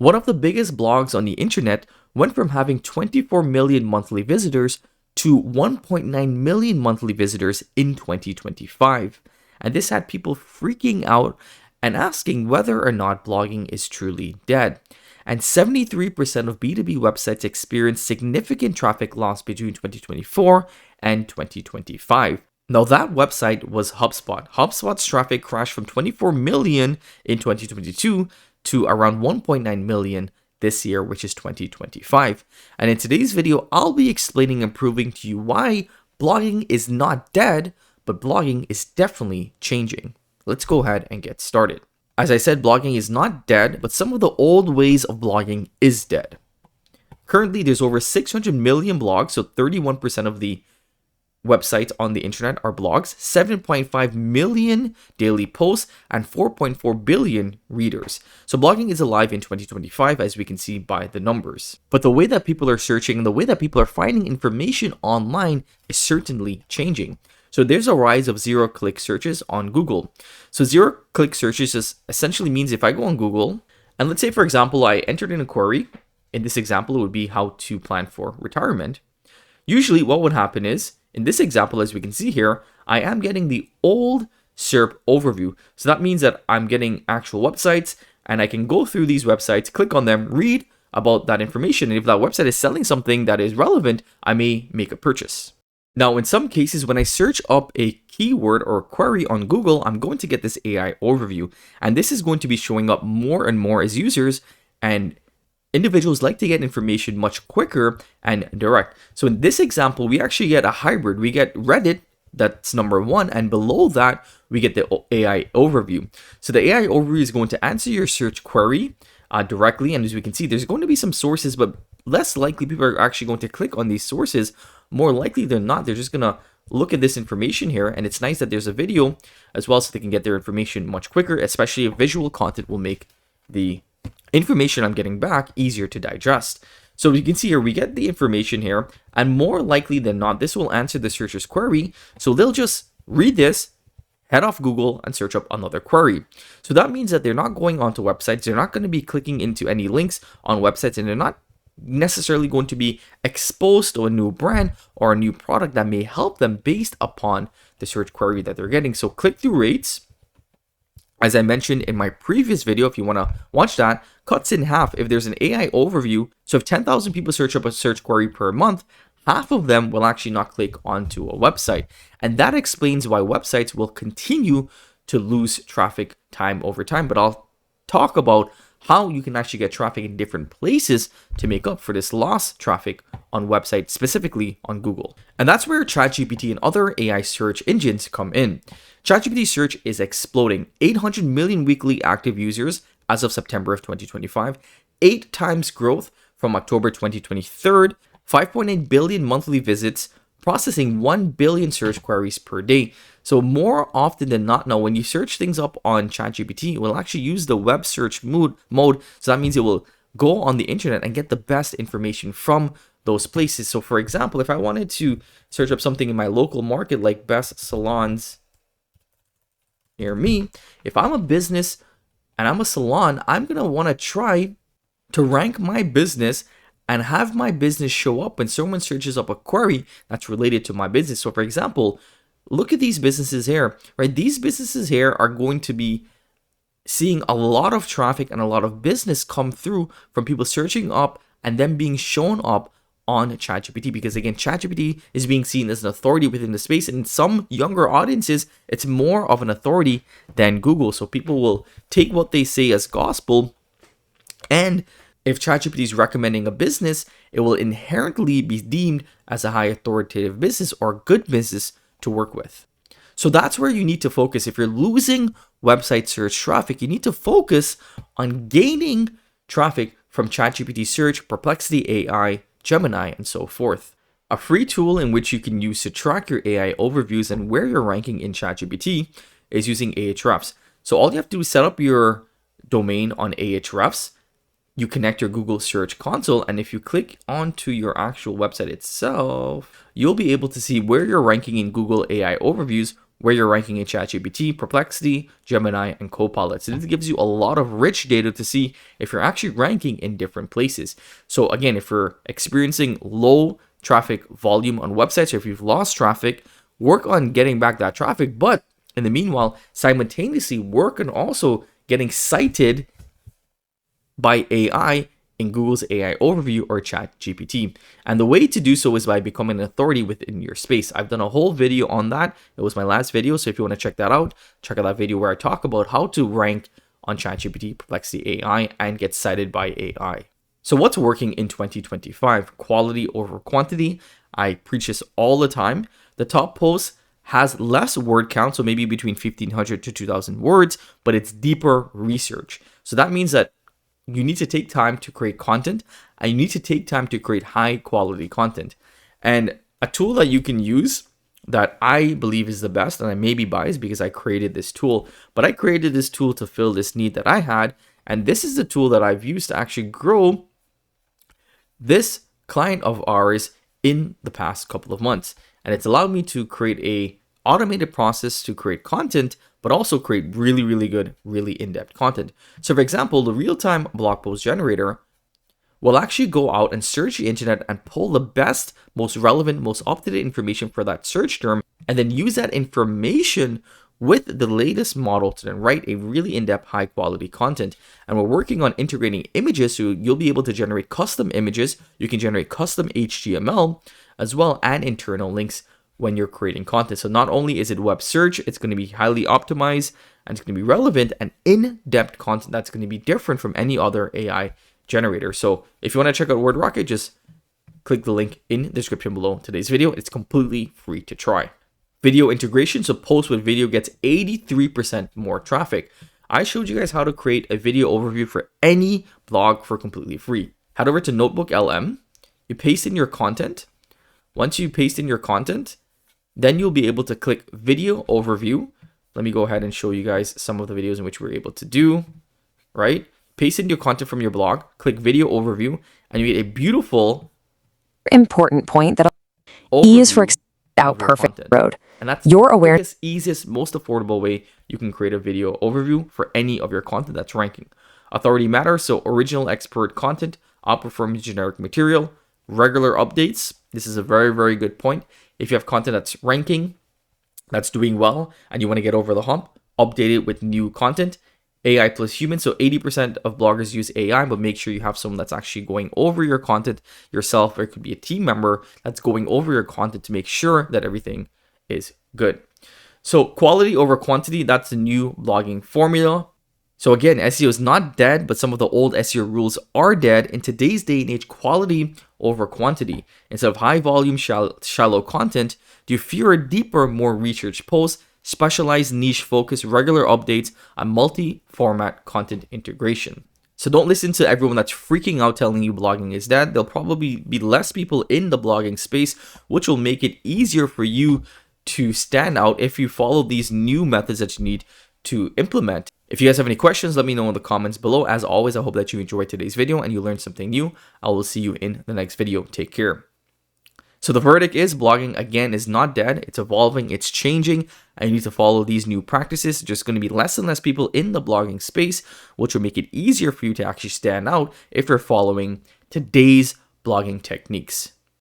One of the biggest blogs on the internet went from having 24 million monthly visitors to 1.9 million monthly visitors in 2025. And this had people freaking out and asking whether or not blogging is truly dead. And 73% of B2B websites experienced significant traffic loss between 2024 and 2025. Now that website was HubSpot. HubSpot's traffic crashed from 24 million in 2022 to around 1.9 million this year, which is 2025. And in today's video, I'll be explaining and proving to you why blogging is not dead, but blogging is definitely changing. Let's go ahead and get started. As I said, blogging is not dead, but some of the old ways of blogging is dead. Currently, there's over 600 million blogs, so 31% of the websites on the internet are blogs, 7.5 million daily posts, and 4.4 billion readers. So blogging is alive in 2025, as we can see by the numbers. But the way that people are searching and the way that people are finding information online is certainly changing. So there's a rise of zero-click searches on Google. So zero-click searches just essentially means if I go on Google, and let's say, for example, I entered in a query. In this example, it would be how to plan for retirement. Usually what would happen is, in this example, as we can see here, I am getting the old SERP overview. So that means that I'm getting actual websites, and I can go through these websites, click on them, read about that information. And if that website is selling something that is relevant, I may make a purchase. Now, in some cases, when I search up a keyword or query on Google, I'm going to get this AI overview. And this is going to be showing up more and more as users, and individuals like to get information much quicker and direct. So in this example, we actually get a hybrid. We get Reddit, that's number one, and below that, we get the AI overview. So the AI overview is going to answer your search query directly. And as we can see, there's going to be some sources, but less likely people are actually going to click on these sources. More likely than not, they're just going to look at this information here. And it's nice that there's a video as well, so they can get their information much quicker, especially if visual content will make the information I'm getting back easier to digest. So you can see here, we get the information here, and more likely than not, this will answer the searcher's query. So they'll just read this, head off Google, and search up another query. So that means that they're not going onto websites. They're not going to be clicking into any links on websites, and they're not necessarily going to be exposed to a new brand or a new product that may help them based upon the search query that they're getting. So click-through rates, as I mentioned in my previous video, if you want to watch that, cuts in half if there's an AI overview. So if 10,000 people search up a search query per month, half of them will actually not click onto a website. And that explains why websites will continue to lose traffic time over time. But I'll talk about how you can actually get traffic in different places to make up for this lost traffic on websites, specifically on Google. And that's where ChatGPT and other AI search engines come in. ChatGPT Search is exploding. 800 million weekly active users as of September of 2025, 8 times growth from October 2023, 5.8 billion monthly visits, processing 1 billion search queries per day. So more often than not now, when you search things up on ChatGPT, it will actually use the web search mode. So that means it will go on the internet and get the best information from those places. So for example, if I wanted to search up something in my local market, like best salons near me, if I'm a business and I'm a salon, I'm going to want to try to rank my business and have my business show up when someone searches up a query that's related to my business. So for example, look at these businesses here, right? These businesses here are going to be seeing a lot of traffic and a lot of business come through from people searching up and then being shown up on ChatGPT, because again, ChatGPT is being seen as an authority within the space, and in some younger audiences, it's more of an authority than Google. So people will take what they say as gospel, and if ChatGPT is recommending a business, it will inherently be deemed as a high authoritative business or good business to work with. So that's where you need to focus. If you're losing website search traffic, you need to focus on gaining traffic from ChatGPT Search, Perplexity AI, Gemini, and so forth. A free tool in which you can use to track your AI overviews and where you're ranking in ChatGPT is using Ahrefs. So all you have to do is set up your domain on Ahrefs. You connect your Google Search Console, and if you click onto your actual website itself, you'll be able to see where you're ranking in Google AI overviews where you're ranking in ChatGPT, Perplexity, Gemini, and Copilot. So this gives you a lot of rich data to see if you're actually ranking in different places. So again, if you're experiencing low traffic volume on websites, or if you've lost traffic, work on getting back that traffic. But in the meanwhile, simultaneously work on also getting cited by AI in Google's AI overview or ChatGPT. And the way to do so is by becoming an authority within your space. I've done a whole video on that. It was my last video. So if you want to check that out, check out that video where I talk about how to rank on ChatGPT, Perplexity AI, and get cited by AI. So what's working in 2025? Quality over quantity. I preach this all the time. The top post has less word count, so maybe between 1,500 to 2,000 words, but it's deeper research. So that means that you need to take time to create content, and you need to take time to create high quality content. And a tool that you can use that I believe is the best, and I may be biased because I created this tool, but I created this tool to fill this need that I had. And this is the tool that I've used to actually grow this client of ours in the past couple of months. And it's allowed me to create a automated process to create content, but also create really, really good, really in-depth content. So for example, the real-time blog post generator will actually go out and search the internet and pull the best, most relevant, most up-to-date information for that search term, and then use that information with the latest model to then write a really in-depth, high-quality content. And we're working on integrating images, so you'll be able to generate custom images. You can generate custom HTML as well, and internal links when you're creating content. So not only is it web search, it's going to be highly optimized, and it's going to be relevant and in-depth content that's going to be different from any other AI generator. So if you want to check out WordRocket, just click the link in the description below today's video. It's completely free to try. Video integration, so post with video gets 83% more traffic. I showed you guys how to create a video overview for any blog for completely free. Head over to Notebook LM, you paste in your content. Once you paste in your content, then you'll be able to click video overview. Let me go ahead and show you guys some of the videos in which we're able to do, right? Paste in your content from your blog, click video overview, and you get a beautiful important point that E is for out perfect content. road. And that's your the awareness, easiest, most affordable way you can create a video overview for any of your content that's ranking. Authority matters, so original expert content outperforms generic material. Regular updates. This is a very, very good point. If you have content that's ranking, that's doing well, and you want to get over the hump, update it with new content. AI plus human. So 80% of bloggers use AI, but make sure you have someone that's actually going over your content yourself, or it could be a team member that's going over your content to make sure that everything is good. So quality over quantity, that's the new blogging formula. So again, SEO is not dead, but some of the old SEO rules are dead. In today's day and age, quality over quantity. Instead of high volume, shallow content, do fewer, deeper, more research posts, specialized niche focus, regular updates, and multi-format content integration. So don't listen to everyone that's freaking out telling you blogging is dead. There'll probably be less people in the blogging space, which will make it easier for you to stand out if you follow these new methods that you need to implement. If you guys have any questions, let me know in the comments below. As always, I hope that you enjoyed today's video and you learned something new. I will see you in the next video. Take care. So the verdict is blogging, again, is not dead. It's evolving, it's changing, and you need to follow these new practices. There's just going to be less and less people in the blogging space, which will make it easier for you to actually stand out if you're following today's blogging techniques.